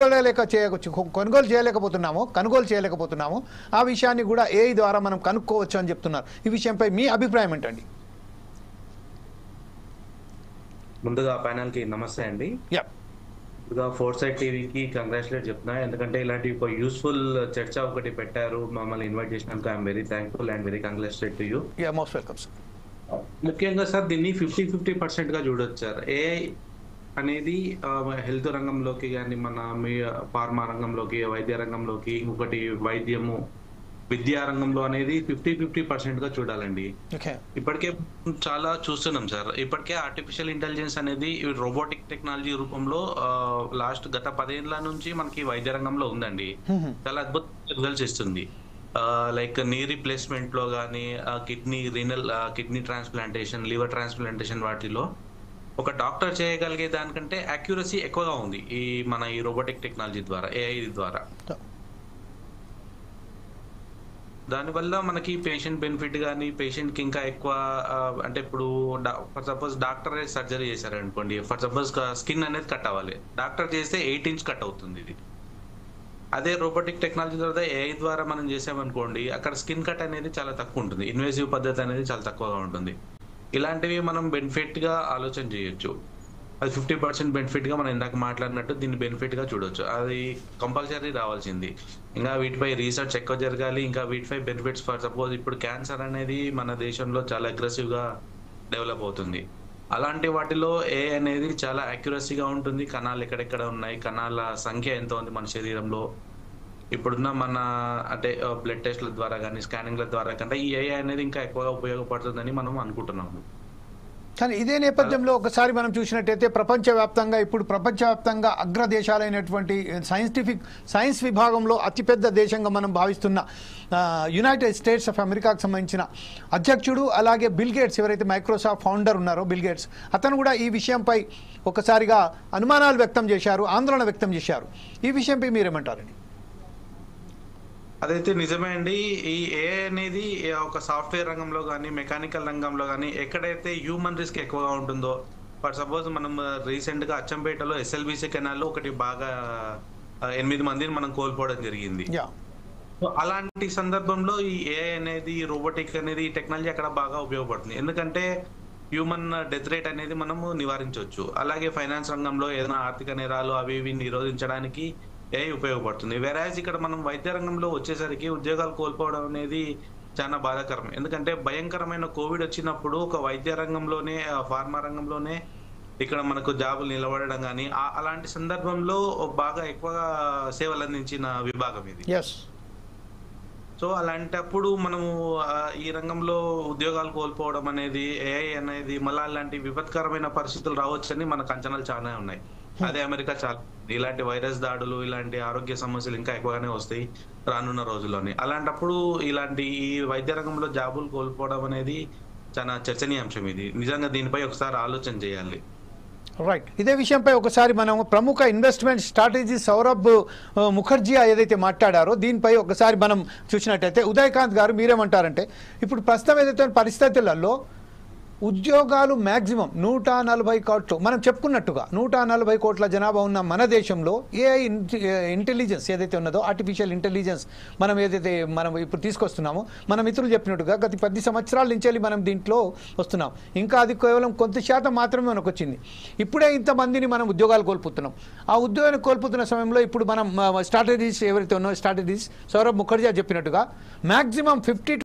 కొనుగోలు చేయలేకపోతున్నాము ఆ విషయాన్ని కూడా ఏఐ ద్వారా మనం కనుక్కోవచ్చు అని చెప్తున్నారు. ఈ విషయంపై మీ అభిప్రాయం ఏంటండి? ముందుగా ప్యానెల్ కి నమస్తే అండి. ముందుగా ఫోర్సైట్ టీవీకి కంగ్రాచులేట్ చెప్తున్నా. ఎందుకంటే ఇలాంటి ఒక యూస్ఫుల్ చర్చ ఒకటి పెట్టారు. మమ్మల్ని ఇన్వైట్ చేసినందుకు I'm very thankful and very congratulate to you. Most welcome sir. ముఖ్యంగా సార్ దీన్ని 50-50% గా చూడొచ్చు సార్. ఏఐ అనేది హెల్త్ రంగంలోకి కానీ మన ఫార్మా రంగంలోకి, వైద్య రంగంలోకి, ఇంకొకటి వైద్యము, విద్యా రంగంలో అనేది 50-50% గా చూడాలండి. ఇప్పటికే చాలా చూస్తున్నాం సార్. ఇప్పటికే ఆర్టిఫిషియల్ ఇంటెలిజెన్స్ అనేది రోబోటిక్ టెక్నాలజీ రూపంలో గత 10 ఏళ్ల నుంచి మనకి వైద్య రంగంలో ఉందండి. చాలా అద్భుత రిజల్ట్స్ ఇస్తుంది. లైక్ నీ రీప్లేస్మెంట్ లో కానీ, కిడ్నీ ట్రాన్స్ప్లాంటేషన్, లివర్ ట్రాన్స్ప్లాంటేషన్, వాటిలో ఒక డాక్టర్ చేయగలిగే దానికంటే యాక్యురసీ ఎక్కువగా ఉంది ఈ రోబోటిక్ టెక్నాలజీ ద్వారా, ఏఐ ద్వారా. దానివల్ల మనకి పేషెంట్ బెనిఫిట్ కానీ, పేషెంట్ కి ఇంకా ఎక్కువ అంటే ఇప్పుడు ఫర్ సపోజ్ డాక్టర్ సర్జరీ చేశారు అనుకోండి, ఫర్ సపోజ్ స్కిన్ అనేది కట్ అవ్వాలి, డాక్టర్ చేస్తే 8 ఇంచ్ కట్ అవుతుంది ఇది. అదే రోబోటిక్ టెక్నాలజీ ద్వారా ఏఐ ద్వారా మనం చేసామనుకోండి, అక్కడ స్కిన్ కట్ అనేది చాలా తక్కువ ఉంటుంది, ఇన్వేసివ్ పద్ధతి అనేది చాలా తక్కువగా ఉంటుంది. ఇలాంటివి మనం బెనిఫిట్ గా ఆలోచన చేయొచ్చు. అది 50% బెనిఫిట్ గా మనం ఇందాక మాట్లాడినట్టు దీన్ని బెనిఫిట్ గా చూడొచ్చు. అది కంపల్సరీ రావాల్సింది. ఇంకా వీటిపై రీసెర్చ్ ఎక్కువ జరగాలి. ఇంకా వీటిపై బెనిఫిట్స్, ఫర్ సపోజ్ ఇప్పుడు క్యాన్సర్ అనేది మన దేశంలో చాలా అగ్రెసివ్ గా డెవలప్ అవుతుంది. అలాంటి వాటిలో ఏఐ అనేది చాలా యాక్యురసీగా ఉంటుంది. కణాలు ఎక్కడెక్కడ ఉన్నాయి, కణాల సంఖ్య ఎంత ఉంది మన శరీరంలో, ఇప్పుడున్న అంటే బ్లడ్ టెస్ట్ల ద్వారా కానీ, స్కానింగ్ల ద్వారా కంటే ఈ ఏఐ అనేది ఇంకా ఎక్కువగా ఉపయోగపడుతుందని మనం అనుకుంటున్నాము. కానీ ఇదే నేపథ్యంలో ఒకసారి మనం చూసినట్టయితే ప్రపంచవ్యాప్తంగా అగ్రదేశాలైనటువంటి సైన్స్ విభాగంలో అతిపెద్ద దేశంగా మనం భావిస్తున్న యునైటెడ్ స్టేట్స్ ఆఫ్ అమెరికాకు సంబంధించిన అధ్యక్షుడు, అలాగే బిల్ గేట్స్, ఎవరైతే మైక్రోసాఫ్ట్ ఫౌండర్ ఉన్నారో బిల్ గేట్స్, అతను కూడా ఈ విషయంపై ఒకసారిగా అనుమానాలు వ్యక్తం చేశారు, ఆందోళన వ్యక్తం చేశారు. ఈ విషయంపై మీరేమంటారండి? అదైతే నిజమే అండి. ఈ ఏఐ అనేది ఒక సాఫ్ట్వేర్ రంగంలో కానీ, మెకానికల్ రంగంలో కానీ ఎక్కడైతే హ్యూమన్ రిస్క్ ఎక్కువగా ఉంటుందో, ఫర్ సపోజ్ మనం రీసెంట్ గా అచ్చంపేటలో ఎస్ఎల్బిసి కెనాల్లో ఒకటి బాగా 8 మందిని మనం కోల్పోవడం జరిగింది. అలాంటి సందర్భంలో ఈ ఏఐ అనేది, రోబోటిక్ అనేది, ఈ టెక్నాలజీ అక్కడ బాగా ఉపయోగపడుతుంది. ఎందుకంటే హ్యూమన్ డెత్ రేట్ అనేది మనము నివారించవచ్చు. అలాగే ఫైనాన్స్ రంగంలో ఏదైనా ఆర్థిక నేరాలు అవి ఇవి నిరోధించడానికి ఏఐ ఉపయోగపడుతుంది. వెరాజ్ ఇక్కడ మనం వైద్య రంగంలో వచ్చేసరికి ఉద్యోగాలు కోల్పోవడం అనేది చాలా బాధాకరం. ఎందుకంటే భయంకరమైన కోవిడ్ వచ్చినప్పుడు ఒక వైద్య రంగంలోనే, ఫార్మా రంగంలోనే ఇక్కడ మనకు జాబులు నిలబడడం కానీ, అలాంటి సందర్భంలో బాగా ఎక్కువగా సేవలు అందించిన విభాగం ఇది. సో అలాంటప్పుడు మనము ఈ రంగంలో ఉద్యోగాలు కోల్పోవడం అనేది, ఏఐ అనేది మళ్ళీ అలాంటి విపత్కరమైన పరిస్థితులు రావచ్చని మనకు అంచనాలు చాలా ఉన్నాయి. అదే అమెరికా చాలా ఇలాంటి వైరస్ దాడులు, ఇలాంటి ఆరోగ్య సమస్యలు ఇంకా ఎక్కువగానే వస్తాయి రానున్న రోజుల్లోనే. అలాంటప్పుడు ఈ వైద్య రంగంలో జాబులు కోల్పోవడం అనేది చాలా చర్చనీయాంశం. ఇది నిజంగా దీనిపై ఒకసారి ఆలోచన చేయాలి. రైట్. ఇదే విషయంపై ఒకసారి మనం ప్రముఖ ఇన్వెస్ట్మెంట్ స్ట్రాటజీ సౌరభ్ ముఖర్జీ ఏదైతే మాట్లాడారో దీనిపై ఒకసారి మనం చూసినట్టయితే, ఉదయకాంత్ గారు మీరేమంటారంటే, ఇప్పుడు ప్రస్తుతం ఏదైతే పరిస్థితులలో ఉద్యోగాలు మ్యాక్సిమం 140 కోట్లు, మనం చెప్పుకున్నట్టుగా 140 కోట్ల జనాభా ఉన్న మన దేశంలో ఏఐ ఇంటెలిజెన్స్ ఏదైతే ఉన్నదో, ఆర్టిఫిషియల్ ఇంటెలిజెన్స్ మనం ఇప్పుడు తీసుకొస్తున్నామో, మన మిత్రులు చెప్పినట్టుగా గత 10 సంవత్సరాల నుంచి మనం దీంట్లో వస్తున్నాం. ఇంకా అది కేవలం కొంత శాతం మాత్రమే మనకు వచ్చింది. ఇప్పుడే ఇంతమందిని మనం ఉద్యోగాలు కోల్పోతున్నాం. ఆ ఉద్యోగాన్ని కోల్పోతున్న సమయంలో ఇప్పుడు మనం స్ట్రాటజీస్ ఎవరైతే ఉన్నాయో, సౌరభ్ ముఖర్జీ చెప్పినట్టుగా మ్యాక్సిమం 50